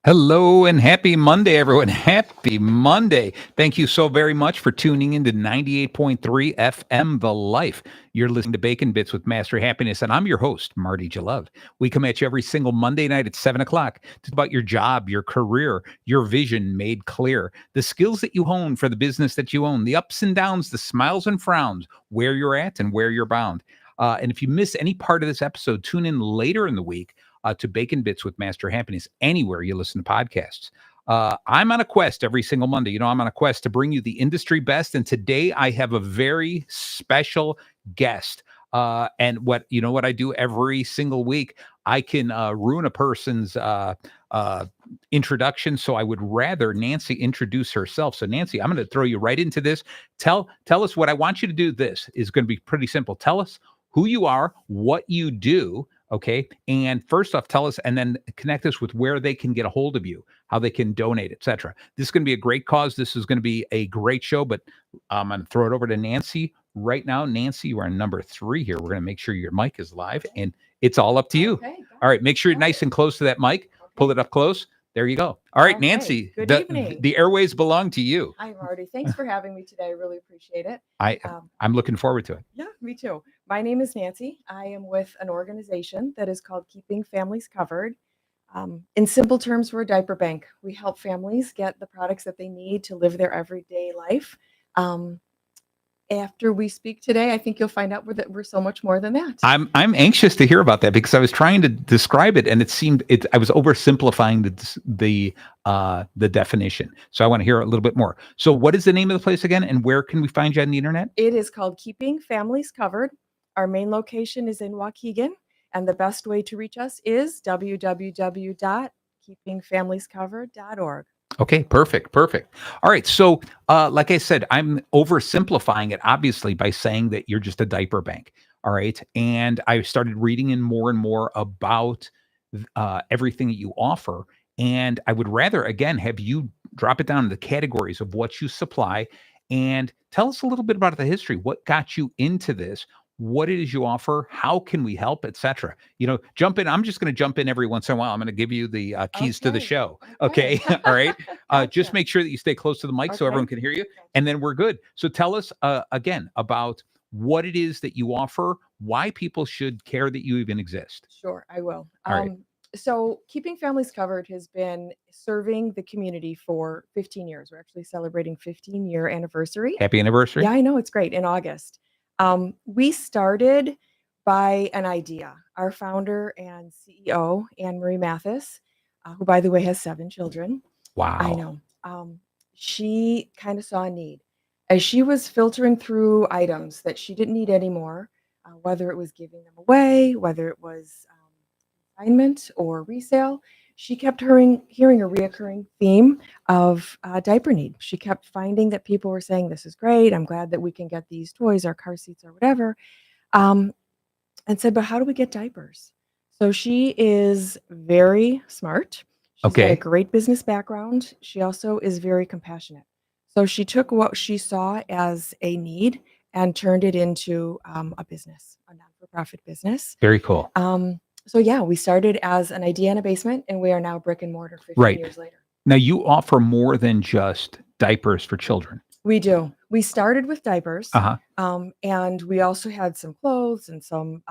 Hello and happy Monday, everyone. Happy Monday. Thank you so very much for tuning in to 98.3 FM The Life. You're listening to Bacon Bits with Master Happiness, and I'm your host, Marty Jalove. We come at you every single Monday night at 7 o'clock to talk about your job, your career, your vision made clear, the skills that you hone for the business that you own, the ups and downs, the smiles and frowns, where you're at and where you're bound. And if you miss any part of this episode, tune in later in the week to Bacon Bits with Master Happiness, anywhere you listen to podcasts. I'm on a quest every single Monday. I'm on a quest to bring you the industry best. And today I have a very special guest. And what I do every single week, I can ruin a person's introduction. So I would rather Nancy introduce herself. So Nancy, I'm going to throw you right into this. Tell us what I want you to do. This is going to be pretty simple. Tell us who you are, what you do. Okay. And first off, tell us and then connect us with where they can get a hold of you, how they can donate, etc. This is going to be a great cause. This is going to be a great show, but I'm going to throw it over to Nancy right now. Nancy, you are number 3 here. We're going to make sure your mic is live and it's all up to you. Okay, all right. Make sure you're nice and close to that mic. Okay. Pull it up close. There you go. All right, Nancy, good evening. The airways belong to you. Hi, Marty. Thanks for having me today. I really appreciate it. I'm looking forward to it. Yeah, me too. My name is Nancy. I am with an organization that is called Keeping Families Covered. In simple terms, we're a diaper bank. We help families get the products that they need to live their everyday life. After we speak today, I think you'll find out that we're so much more than that. I'm anxious to hear about that because I was trying to describe it and I was oversimplifying the definition. So I want to hear a little bit more. So what is the name of the place again, and where can we find you on the internet? It is called Keeping Families Covered. Our main location is in Waukegan, and the best way to reach us is www.keepingfamiliescovered.org. Okay, perfect. All right. So, like I said, I'm oversimplifying it, obviously, by saying that you're just a diaper bank. All right. And I started reading in more and more about everything that you offer. And I would rather, again, have you drop it down to the categories of what you supply and tell us a little bit about the history. What got you into this? What it is you offer, how can we help, etc. Jump in. I'm just going to jump in every once in a while. I'm going to give you the keys to the show. Okay. All right. Gotcha. Just make sure that you stay close to the mic so everyone can hear you. And then we're good. So tell us again about what it is that you offer, why people should care that you even exist. Sure, I will. All right. So Keeping Families Covered has been serving the community for 15 years. We're actually celebrating 15-year anniversary. Happy anniversary. Yeah, I know. It's great. In August. We started by an idea. Our founder and CEO, Anne Marie Mathis, who, by the way, has 7 children. Wow. I know. She kind of saw a need. As she was filtering through items that she didn't need anymore, whether it was giving them away, whether it was assignment or resale, she kept hearing a reoccurring theme of diaper need. She kept finding that people were saying, this is great. I'm glad that we can get these toys or car seats or whatever. And said, but how do we get diapers? So she is very smart. She's got a great business background. She also is very compassionate. So she took what she saw as a need and turned it into a business, a non-for-profit business. Very cool. So yeah, we started as an idea in a basement, and we are now brick and mortar 15 years later. Now you offer more than just diapers for children. We do. We started with diapers, and we also had some clothes and some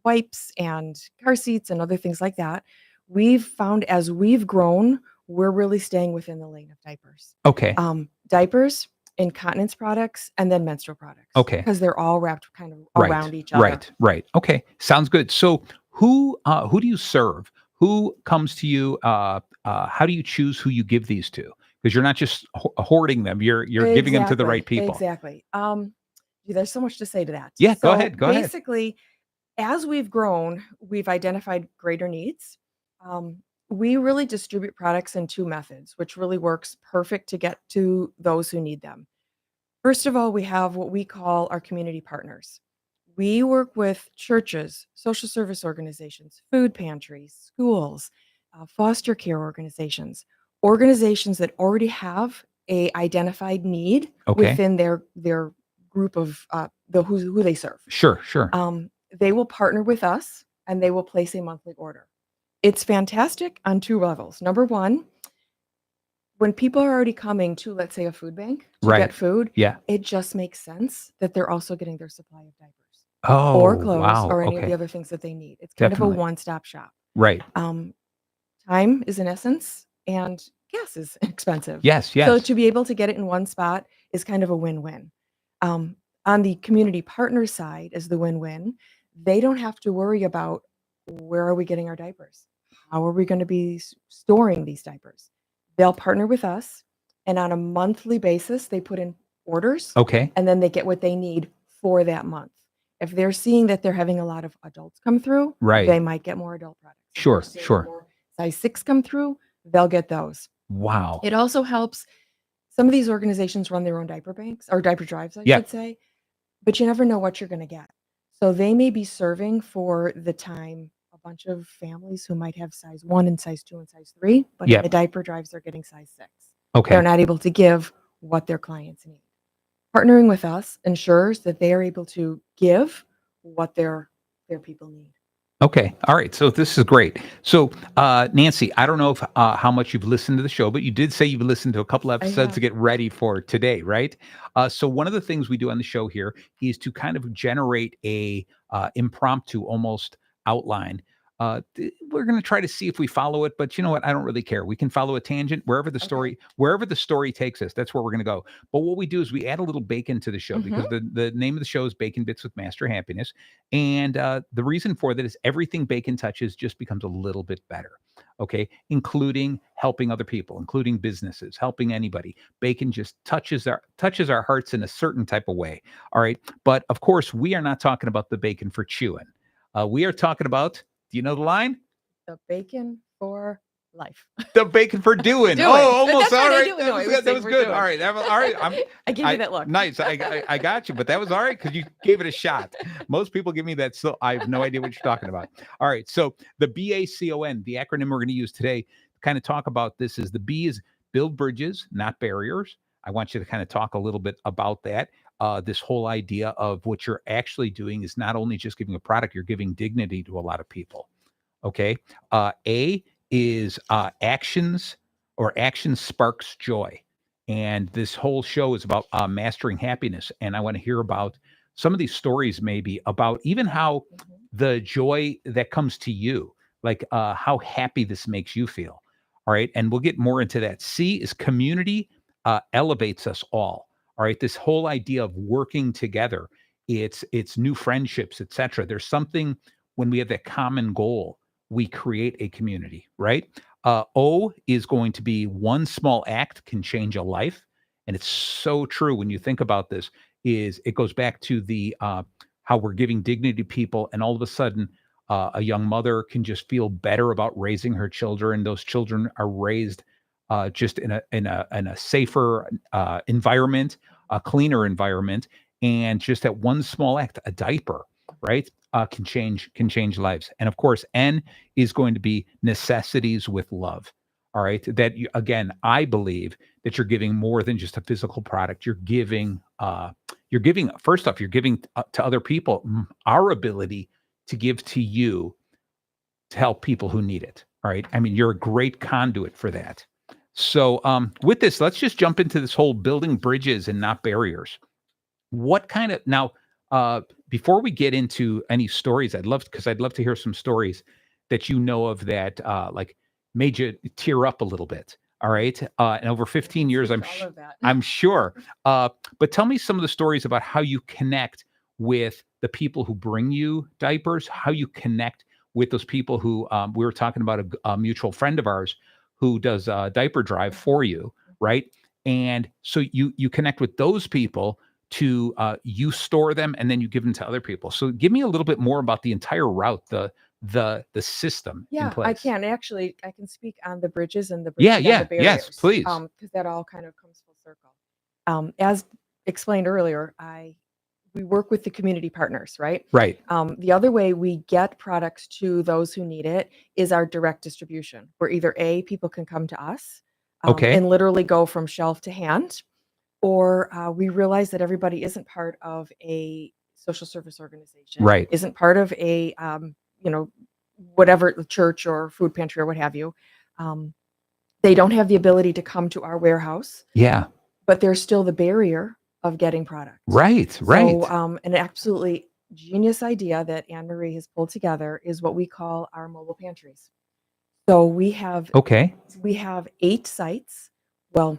wipes and car seats and other things like that. We've found as we've grown, we're really staying within the lane of diapers. Okay. Diapers, incontinence products, and then menstrual products. Okay. Because they're all wrapped kind of around each other. Right. Okay. Sounds good. So who do you serve? Who comes to you? How do you choose who you give these to? Because you're not just hoarding them. You're giving them to the right people. Exactly. There's so much to say to that. Yeah. Go ahead. Basically, as we've grown, we've identified greater needs. We really distribute products in 2 methods, which really works perfect to get to those who need them. First of all, we have what we call our community partners. We work with churches, social service organizations, food pantries, schools, foster care organizations that already have a identified need within their group of who they serve. Sure. They will partner with us and they will place a monthly order. It's fantastic on 2 levels. Number 1, when people are already coming to, let's say, a food bank to Right. get food, Yeah. it just makes sense that they're also getting their supply of diapers or Oh, clothes wow. or any of the Okay. other things that they need. It's kind of a Definitely. one-stop shop. Right. Um, Time is an essence and gas is expensive. Yes. So Yes. to be able to get it in one spot is kind of a win-win. On the community partner side is the win-win. They don't have to worry about where are we getting our diapers? How are we going to be storing these diapers? They'll partner with us, and on a monthly basis, they put in orders Okay. and then they get what they need for that month. If they're seeing that they're having a lot of adults come through, Right. they might get more adult products. If they're Sure. seeing Sure. more size 6 come through, they'll get those. Wow. It also helps some of these organizations run their own diaper banks or diaper drives, I Yeah. should say, but you never know what you're gonna get. So they may be serving for the time a bunch of families who might have size 1 and size 2 and size 3, but in Yeah. the diaper drives, they're getting size 6. They're Okay. not able to give what their clients need. Partnering with us ensures that they are able to give what their people need. Okay. All right. So this is great. So, Nancy, I don't know if how much you've listened to the show, but you did say you've listened to a couple I episodes to have. get ready for today, right? So one of the things we do on the show here is to kind of generate a impromptu, almost outline. We're going to try to see if we follow it, but you know what? I don't really care. We can follow a tangent Okay. wherever the story takes us. That's where we're going to go. But what we do is we add a little bacon to the show Mhm. because the name of the show is Bacon Bits with Master Happiness. And the reason for that is everything bacon touches just becomes a little bit better. Okay. Including helping other people, including businesses, helping anybody. Bacon just touches our hearts in a certain type of way. All right. But of course, we are not talking about the bacon for chewing. We are talking about, do you know the line? The bacon for life. The bacon for doing. Oh, Doing. almost. That's All right, I right. do That know, was I was good. That saying was we're good. All doing. right. All right. I gave you that look. Nice. I got you, but that was all right because you gave it a shot. Most people give me that. So I have no idea what you're talking about. All right. So the BACON, the acronym we're going to use today to kind of talk about this is the B is build bridges, not barriers. I want you to kind of talk a little bit about that. This whole idea of what you're actually doing is not only just giving a product, you're giving dignity to a lot of people. Okay. A is actions or action sparks joy. And this whole show is about mastering happiness. And I want to hear about some of these stories, maybe about even how Mhm. the joy that comes to you, like how happy this makes you feel. All right. And we'll get more into that. C is community elevates us all. All right. This whole idea of working together, it's new friendships, etc. There's something when we have that common goal, we create a community, right? O is going to be one small act can change a life. And it's so true when you think about this, is it goes back to the how we're giving dignity to people, and all of a sudden a young mother can just feel better about raising her children. Those children are raised just in a safer environment, a cleaner environment, and just that one small act, a diaper, right? Can change lives. And of course, N is going to be necessities with love. All right. That you, again, I believe that you're giving more than just a physical product. You're giving first off, you're giving to other people our ability to give to you to help people who need it. All right. I mean, you're a great conduit for that. So with this, let's just jump into this whole building bridges and not barriers. What kind of now uh before we get into any stories, I'd love to hear some stories that you know of that like made you tear up a little bit. All right. And over I can 15 years, speak to all of that. I'm sure. But tell me some of the stories about how you connect with the people who bring you diapers, how you connect with those people who we were talking about a mutual friend of ours who does a diaper drive Mhm, for you, mhm. right? And so you connect with those people to you store them and then you give them to other people. So give me a little bit more about the entire route, the system in Yeah, I place. can. Actually, I can speak on the bridges and the Yeah, breaking down the yeah, yes, barriers, please. because that all kind of comes full circle. As explained earlier, we work with the community partners, right? Right. The other way we get products to those who need it is our direct distribution, where either A, people can come to us Okay. and literally go from shelf to hand, or we realize that everybody isn't part of a social service organization, Right. isn't part of a you know whatever church or food pantry or what have you. Um, they don't have the ability to come to our warehouse, Yeah. but there's still the barrier of getting product. Right. So, Right. an absolutely genius idea that Anne Marie has pulled together is what we call our mobile pantries. So Okay. we have 8 sites. Well,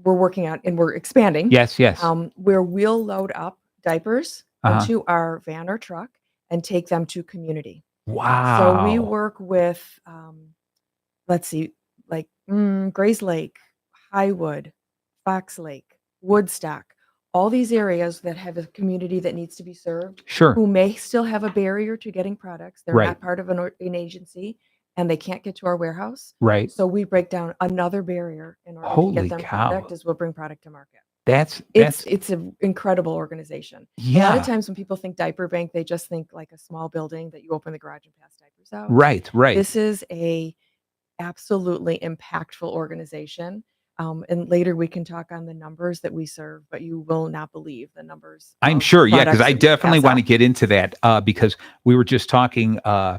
we're working on and we're expanding, Yes. Yes. where we'll load up diapers Uh-huh. into our van or truck and take them to community. So we Wow. work with, let's see, like Grays Lake, Highwood, Fox Lake, Woodstock, all these areas that have a community that needs to be served, Sure. who may still have a barrier to getting products. They're Right. not part of an agency and they can't get to our warehouse. Right. So we break down another barrier in order to get Holy them cow. product as we'll bring product to market. That's It's an incredible organization. A lot of yeah. times when people think diaper bank, they just think like a small building that you open the garage and pass diapers out. Right. Right. This is a absolutely impactful organization. And later we can talk on the numbers that we serve, but you will not believe the numbers I'm of sure. Yeah, because products I that we definitely pass want to out. get into that because we were just talking. Uh,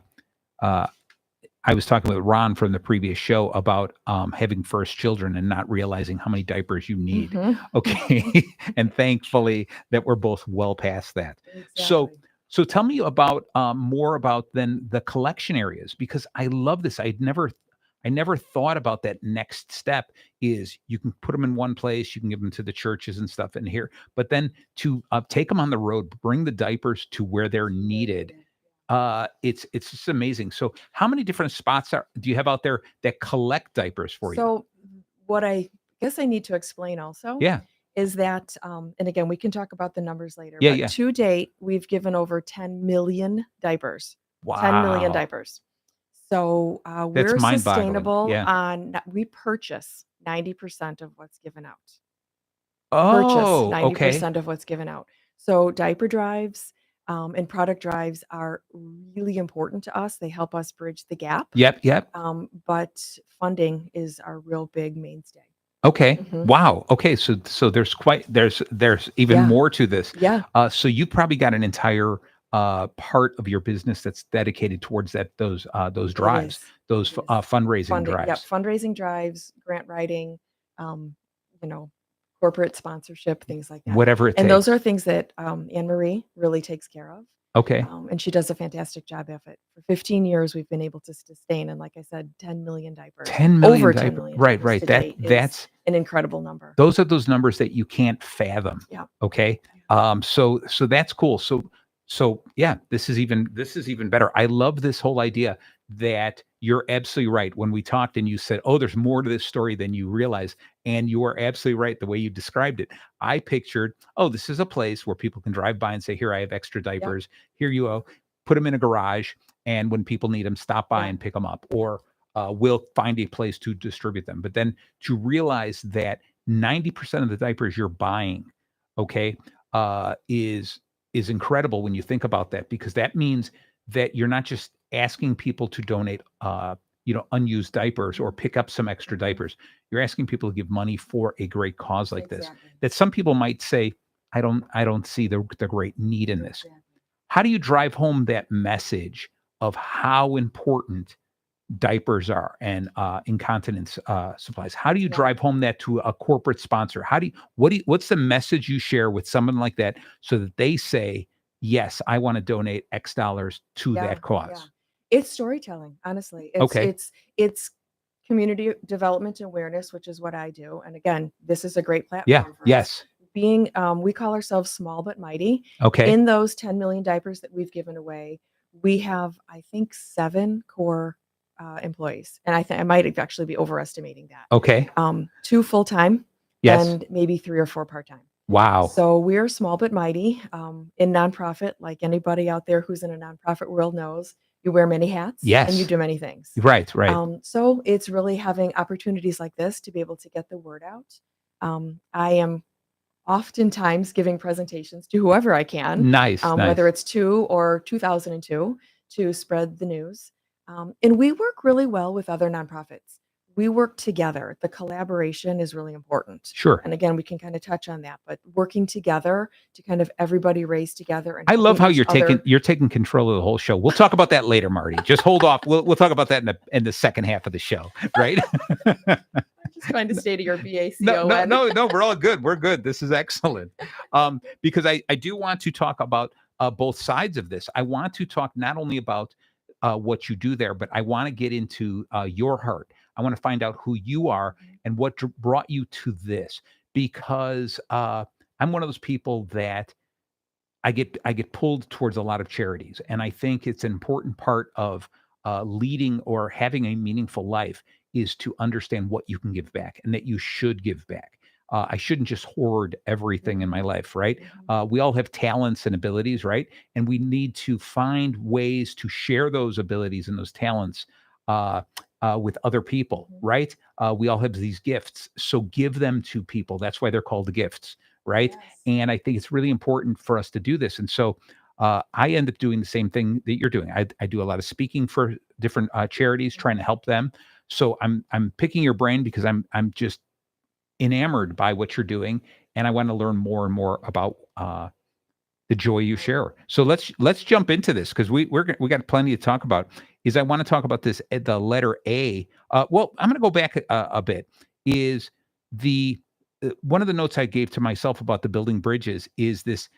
I was talking with Ron from the previous show about having first children and not realizing how many diapers you need. Mhm. Okay, and thankfully that we're both well past that. So, Exactly. so tell me about more about then the collection areas because I love this. I never thought about that next step is you can put them in one place, you can give them to the churches and stuff in here, but then to take them on the road, bring the diapers to where they're Very needed. needed. It's just amazing. So, how many different spots do you have out there that collect diapers for you? So what I guess I need to explain also Yeah, is that, and again, we can talk about the numbers later, yeah, but yeah. to date, we've given over 10 million diapers. 10 million Wow, diapers. So that's we're mind-boggling. sustainable Yeah. on, we purchase 90% of what's given out. Purchase Oh, okay. 90% of what's given out. So diaper drives and product drives are really important to us. They help us bridge the gap. Yep, yep. But funding is our real big mainstay. Okay. Mhm. Wow. Okay. So there's even Yeah. more to this. Yeah. So you probably got an entire part of your business that's dedicated towards those It drives, is. those It is. fundraising Funding. Yep. drives, Fundraising drives, grant writing, um, you know, corporate sponsorship, things like that. whatever it And those are takes. things that Anne Marie really takes care of. Okay. And she does a fantastic job of it. For 15 years, we've been able to sustain, and like I said, 10 million diapers. 10 million Over 10 diaper. million Right, diapers right. to date is That's an incredible number. those are those numbers that you can't fathom. Yeah. Okay. So that's cool. So yeah, this is even better. I love this whole idea that you're absolutely right. When we talked and you said, "Oh, there's more to this story than you realize," and you are absolutely right the way you described it. I pictured, oh, this is a place where people can drive by and say, "Here, I have extra Yep. diapers. Here you go." Put them in a garage, and when people need them, stop by Yeah. and pick them up, Yeah. or we'll find a place to distribute them. But then to realize that 90% of the diapers you're buying, okay, is incredible when you think about that because that means that you're not just asking people to donate unused diapers or pick up some extra Mhm. diapers. You're asking people to give money for a great cause like this. Exactly. That some people might say, I don't see the great need in this. Exactly. How do you drive home that message of how important diapers are and incontinence supplies? How do you Yeah. drive home that to a corporate sponsor? What's the message you share with someone like that so that they say, yes, I want to donate X dollars to Yeah. that Yeah. cause? It's storytelling, honestly. It's Okay. it's it's community development and awareness, which is what I do. And again, this is a great Yeah. platform for us. Yes. Being, we call ourselves small but mighty. Okay. In those 10 million diapers that we've given away, we have, I think, 7 core employees, and I think I might actually be overestimating that. Okay. 2 full time, Yes. and maybe 3 or 4 part time. Wow. So we're small but mighty, in nonprofit, like anybody out there who's in a nonprofit world knows, you wear many hats and you Yes. do many things. Right. Right. So it's really having opportunities like this to be able to get the word out. I am oftentimes giving presentations to whoever I can, Nice. whether Nice. it's 2 or 2002 to spread the news. And we work really well with other nonprofits. we work together. The collaboration is really important. Sure. And again, we can kind of touch on that, but working together to kind of everybody raise together and I love helping how each other. you're taking control of the whole show. We'll talk about that later, Marty. Just hold off. We'll talk about that in the second half of the show, right? I'm just trying to stay to your No, BACON. we're all good. We're good. This is excellent. Because I do want to talk about both sides of this. I want to talk not only about what you do there, but I want to get into your heart. I want to find out who you are and what brought you to this. Because I'm one of those people that I get pulled towards a lot of charities, and I think it's an important part of leading or having a meaningful life is to understand what you can give back and that you should give back. I shouldn't just hoard everything in my life, right? We all have talents and abilities, right? And we need to find ways to share those abilities and those talents with other people, right? We all have these gifts, so give them to people. That's why they're called gifts, right? Yes. And I think it's really important for us to do this. And so I end up doing the same thing that you're doing. I do a lot of speaking for different charities, trying to help them. So I'm picking your brain because I'm just enamored by what you're doing, and I want to learn more and more about the joy you share. So let's jump into this because we got plenty to talk about. I want to talk about this the letter A. Well, I'm going to go back a bit. Is the one of the notes I gave to myself about the building bridges is this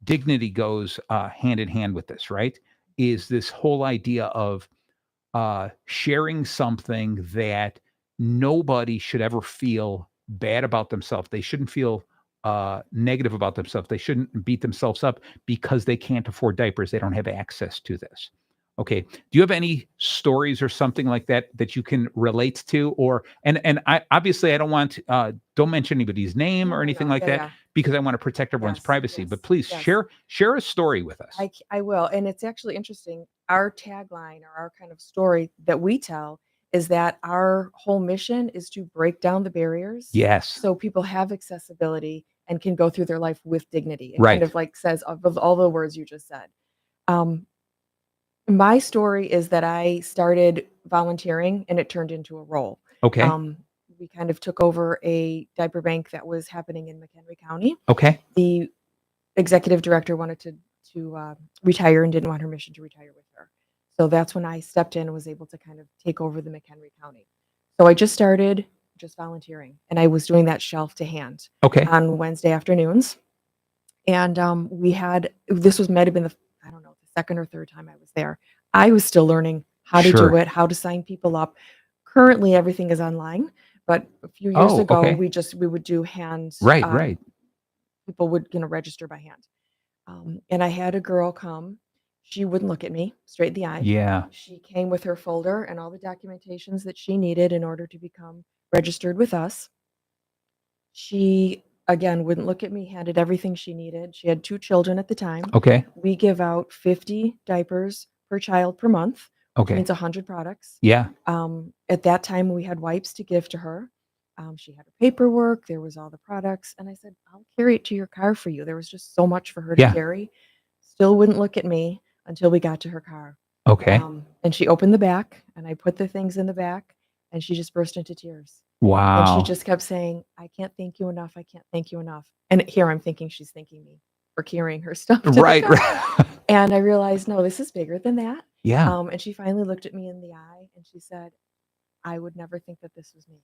dignity goes hand in hand with this, right? Is this whole idea of sharing something that nobody should ever feel bad about themselves. They shouldn't feel negative about themselves. They shouldn't beat themselves up because they can't afford diapers. They don't have access to this. Okay. Do you have any stories or something like that you can relate to? Or and I obviously I don't want don't mention anybody's name or anything like that because I want to protect everyone's privacy. But please share a story with us. I will. And it's actually interesting. Our tagline or our kind of story that we tell is that our whole mission is to break down the barriers. Yes. So people have accessibility and can go through their life with dignity. It Right. kind of like says of all the words you just said. My story is that I started volunteering and it turned into a role. Okay. We kind of took over a diaper bank that was happening in McHenry County. Okay. The executive director wanted to retire and didn't want her mission to retire with her. So that's when I stepped in and was able to kind of take over the McHenry County. So I just started volunteering, and I was doing that shelf to hand on Wednesday afternoons. And this might have been the second or third time I was there. I was still learning how to do it, how to sign people up. Currently, everything is online, but a few years ago, we would do hands. Right. People would register by hand. And I had a girl come. She wouldn't look at me straight in the eye. Yeah. She came with her folder and all the documentations that she needed in order to become registered with us. She, again, wouldn't look at me, handed everything she needed. She had 2 children at the time. Okay. We give out 50 diapers per child per month, which means 100 products. Yeah. At that time, we had wipes to give to her. She had her paperwork. There was all the products. And I said, I'll carry it to your car for you. There was just so much for her to carry. Still wouldn't look at me until we got to her car. Okay. And she opened the back, and I put the things in the back, and she just burst into tears. Wow. And she just kept saying, I can't thank you enough. I can't thank you enough. And here I'm thinking she's thanking me for carrying her stuff. Right. And I realized, no, this is bigger than that. Yeah. And she finally looked at me in the eye and she said, I would never think that this was me.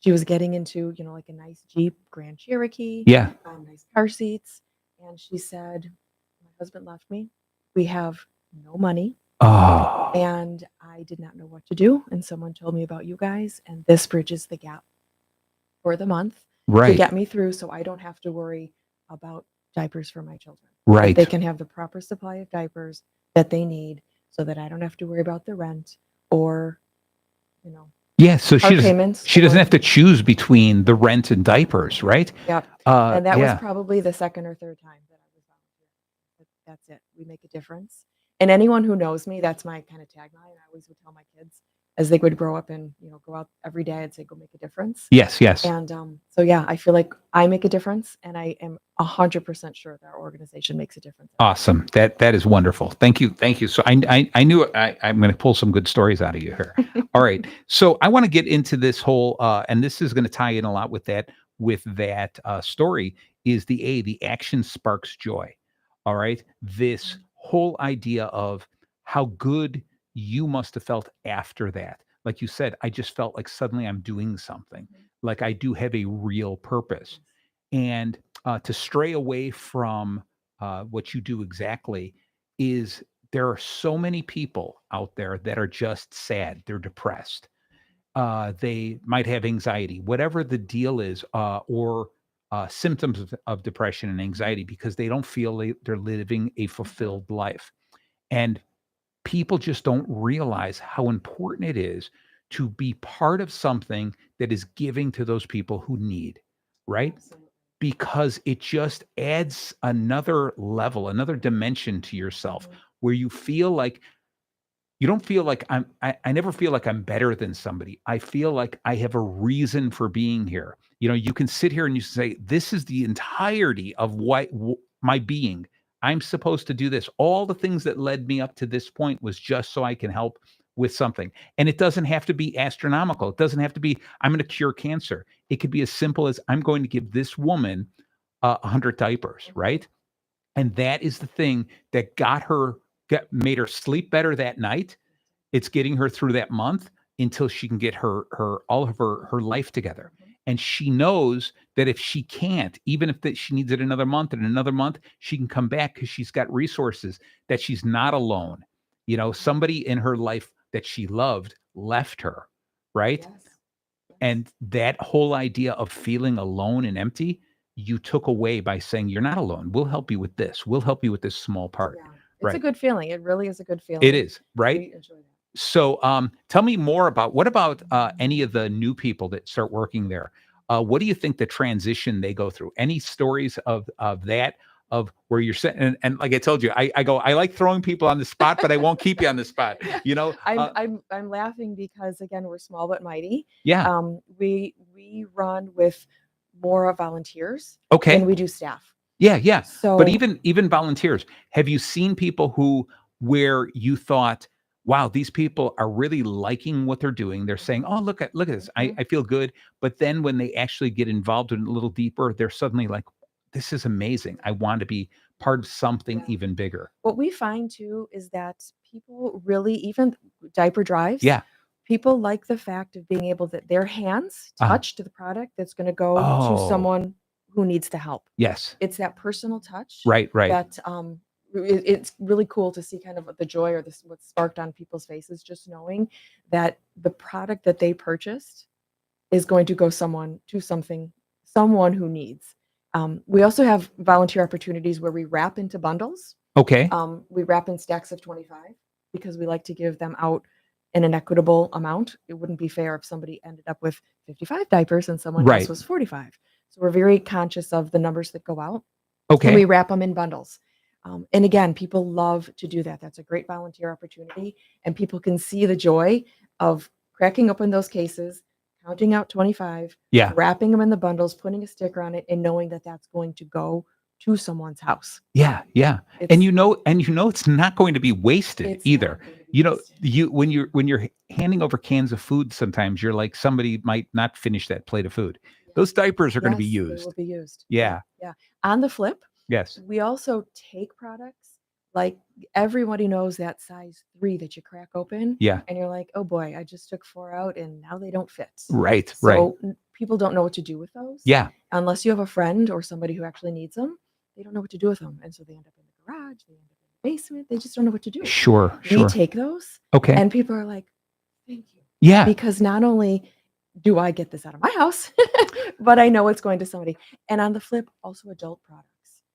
She was getting into, like a nice Jeep Grand Cherokee. Yeah. Nice car seats. And she said, my husband left me. We have no money. Oh. And I did not know what to do. And someone told me about you guys. And this bridges the gap for the month to get me through so I don't have to worry about diapers for my children. Right. That they can have the proper supply of diapers that they need so that I don't have to worry about the rent or, Yeah, so she doesn't have to choose between the rent and diapers, right? Yeah. And that was probably the second or third time that I was volunteering. That's it. We make a difference. And anyone who knows me, that's my kind of tagline. I always would tell my kids, as they would grow up and, go out every day, I'd say, go make a difference. Yes, yes. And so, yeah, I feel like I make a difference, and I am 100% sure that our organization makes a difference. Awesome. That is wonderful. Thank you. Thank you. So I knew I'm going to pull some good stories out of you here. All right. So I want to get into this whole and this is going to tie in a lot with that story is the action sparks joy. All right. This whole idea of how good you must have felt after that. Like you said, I just felt like suddenly I'm doing something. Like I do have a real purpose. And to stray away from what you do exactly is there are so many people out there that are just sad. They're depressed. They might have anxiety, whatever the deal is, or symptoms of depression and anxiety because they don't feel they're living a fulfilled life. And people just don't realize how important it is to be part of something that is giving to those people who need, right? Absolutely. Because it just adds another level, another dimension to yourself where you feel like you don't feel like I never feel like I'm better than somebody. I feel like I have a reason for being here. You can sit here and you say, this is the entirety of my being. I'm supposed to do this. All the things that led me up to this point was just so I can help with something. And it doesn't have to be astronomical. It doesn't have to be, I'm going to cure cancer. It could be as simple as I'm going to give this woman 100 diapers, right? And that is the thing that made her sleep better that night. It's getting her through that month until she can get all of her life together. And she knows that if she can't, even if she needs it another month and another month, she can come back because she's got resources, that she's not alone. Somebody in her life that she loved left her, right? Yes. And that whole idea of feeling alone and empty, you took away by saying, you're not alone. We'll help you with this. We'll help you with this small part. Yeah. It's Right. a good feeling. It really is a good feeling. It is, right? We enjoy that. So tell me more about what about any of the new people that start working there? What do you think the transition they go through? Any stories of that, of where you're sitting? And like I told you, I like throwing people on the spot, but I won't keep you on the spot. I'm laughing because, again, we're small but mighty. Yeah. We run with more volunteers Okay. than we do staff. Yeah. So, But even volunteers, have you seen people where you thought, wow, these people are really liking what they're doing. They're saying, oh, look at this. I feel good. But then when they actually get involved in a little deeper, they're suddenly like, this is amazing. I want to be part of something even bigger. what we find too is that people really, even diaper drives, Yeah. people like the fact of being able that their hands touch to the product that's going to go to someone who needs the help. Yes. It's that personal touch. Right. That it's really cool to see kind of the joy or what's sparked on people's faces, just knowing that the product that they purchased is going to go someone who needs. We also have volunteer opportunities where we wrap into bundles. Okay. We wrap in stacks of 25 because we like to give them out in an equitable amount. It wouldn't be fair if somebody ended up with 55 diapers and someone else was 45. So we're very conscious of the numbers that go out. Okay. And we wrap them in bundles. And again, people love to do that. That's a great volunteer opportunity. And people can see the joy of cracking open those cases, counting out 25, Yeah. wrapping them in the bundles, putting a sticker on it, and knowing that that's going to go to someone's house. Yeah. And it's not going to be wasted either. When you're handing over cans of food, sometimes you're like, somebody might not finish that plate of food. Those diapers are going to be used. They will be used. Yeah. On the flip, Yes. we also take products, like everybody knows that size 3 that you crack open. Yeah. And you're like, oh boy, I just took 4 out and now they don't fit. Right. So people don't know what to do with those. Yeah. Unless you have a friend or somebody who actually needs them, they don't know what to do with them. And so they end up in the garage, they end up in the basement. They just don't know what to do. Sure. We take those. Okay. And people are like, thank you. Yeah. Because not only do I get this out of my house, but I know it's going to somebody. And on the flip, also adult products.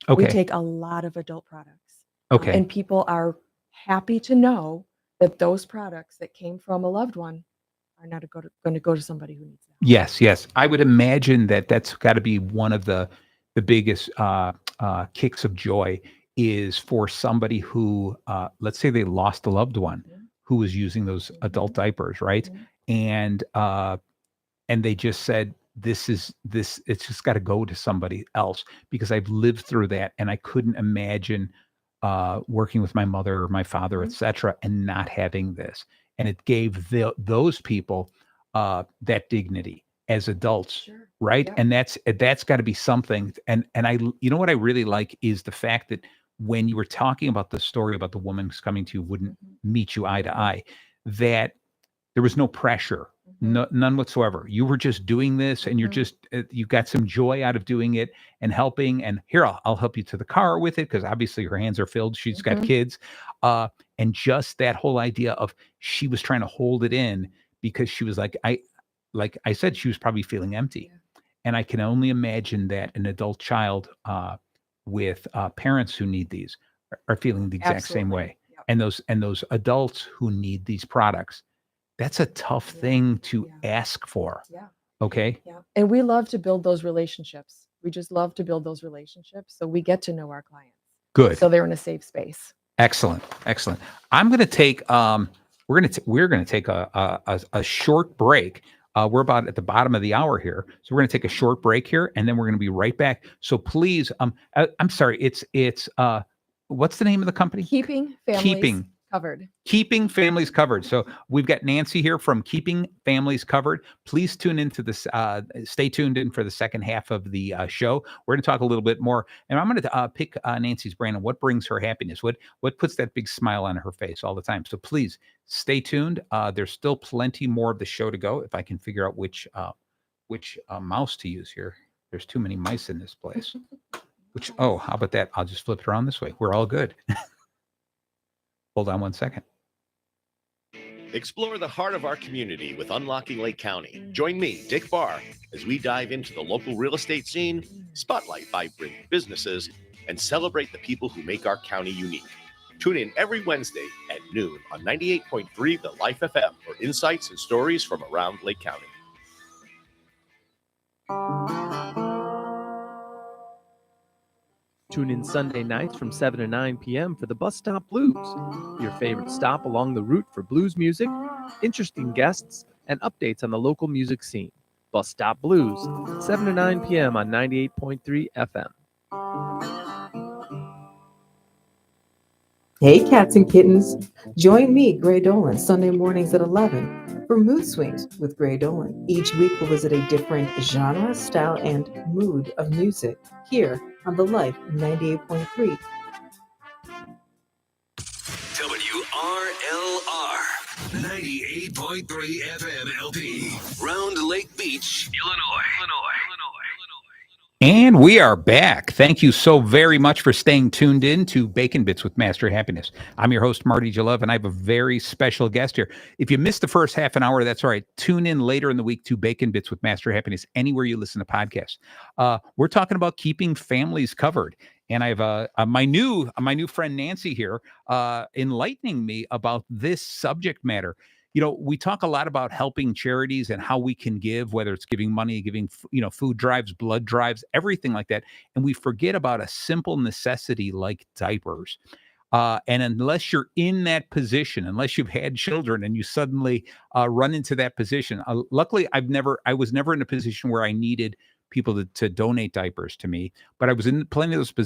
Okay. We take a lot of adult products. Okay. And people are happy to know that those products that came from a loved one are not going to go to somebody who needs them. Yes. I would imagine that's got to be one of the biggest kicks of joy is for somebody who, let's say they lost a loved one, who was using those adult diapers, right? And they just said, it's just got to go to somebody else, because I've lived through that, and I couldn't imagine working with my mother or my father, etc., and not having this. And it gave those people that dignity as adults, right? Yeah. And that's got to be something. And what I really like is the fact that when you were talking about the story about the woman who's coming to you, wouldn't meet you eye to eye, that there was no pressure, none whatsoever. You were just doing this, and you're just you got some joy out of doing it and helping. And here, I'll help you to the car with it, because obviously her hands are filled. She's got kids, and just that whole idea of, she was trying to hold it in, because she was like I said, she was probably feeling empty. And I can only imagine that an adult child with parents who need these are feeling the exact same way. And those adults who need these products, that's a tough thing to ask for. Okay. Yeah. And we love to build those relationships. We just love to build those relationships, so we get to know our clients. Good. So they're in a safe space. Excellent. I'm going to take we're going to take a short break. We're about at the bottom of the hour here, so we're going to take a short break here, and then we're going to be right back. So please, I'm sorry, it's what's the name of the company? Keeping Families Covered. Keeping Families Covered. So we've got Nancy here from Keeping Families Covered. Please tune into this. Stay tuned in for the second half of the show. We're going to talk a little bit more, and I'm going to pick Nancy's brain on what brings her happiness, what puts that big smile on her face all the time. So please stay tuned. There's still plenty more of the show to go. If I can figure out which mouse to use here. There's too many mice in this place. How about that? I'll just flip it around this way. We're all good. Hold on one second. Explore the heart of our community with Unlocking Lake County. Join me, Dick Barr, as we dive into the local real estate scene, spotlight vibrant businesses, and celebrate the people who make our county unique. Tune in every Wednesday at noon on 98.3 The Life FM for insights and stories from around Lake County. Tune in Sunday nights from 7 to 9 p.m. for the Bus Stop Blues, your favorite stop along the route for blues music, interesting guests, and updates on the local music scene. Bus Stop Blues, 7 to 9 p.m. on 98.3 FM. Hey, cats and kittens. Join me, Gray Dolan, Sunday mornings at 11 for Mood Swings with Gray Dolan. Each week we'll visit a different genre, style, and mood of music here on The Life 98.3. WRLR 98.3 FM LP, Round Lake Beach, Illinois. And we are back. Thank you so very much for staying tuned in to Bacon Bits with Master Happiness. I'm your host, Marty Jalove, and I have a very special guest here. If you missed the first half an hour, that's all right. Tune in later in the week to Bacon Bits with Master Happiness, anywhere you listen to podcasts. We're talking about keeping families covered. And I have my new friend Nancy here enlightening me about this subject matter. You know, we talk a lot about helping charities and how we can give, whether it's giving money, giving, food drives, blood drives, everything like that. And we forget about a simple necessity like diapers. And unless you're in that position, unless you've had children and you suddenly run into that position, luckily I was never in a position where I needed people to donate diapers to me, but I was in plenty of those positions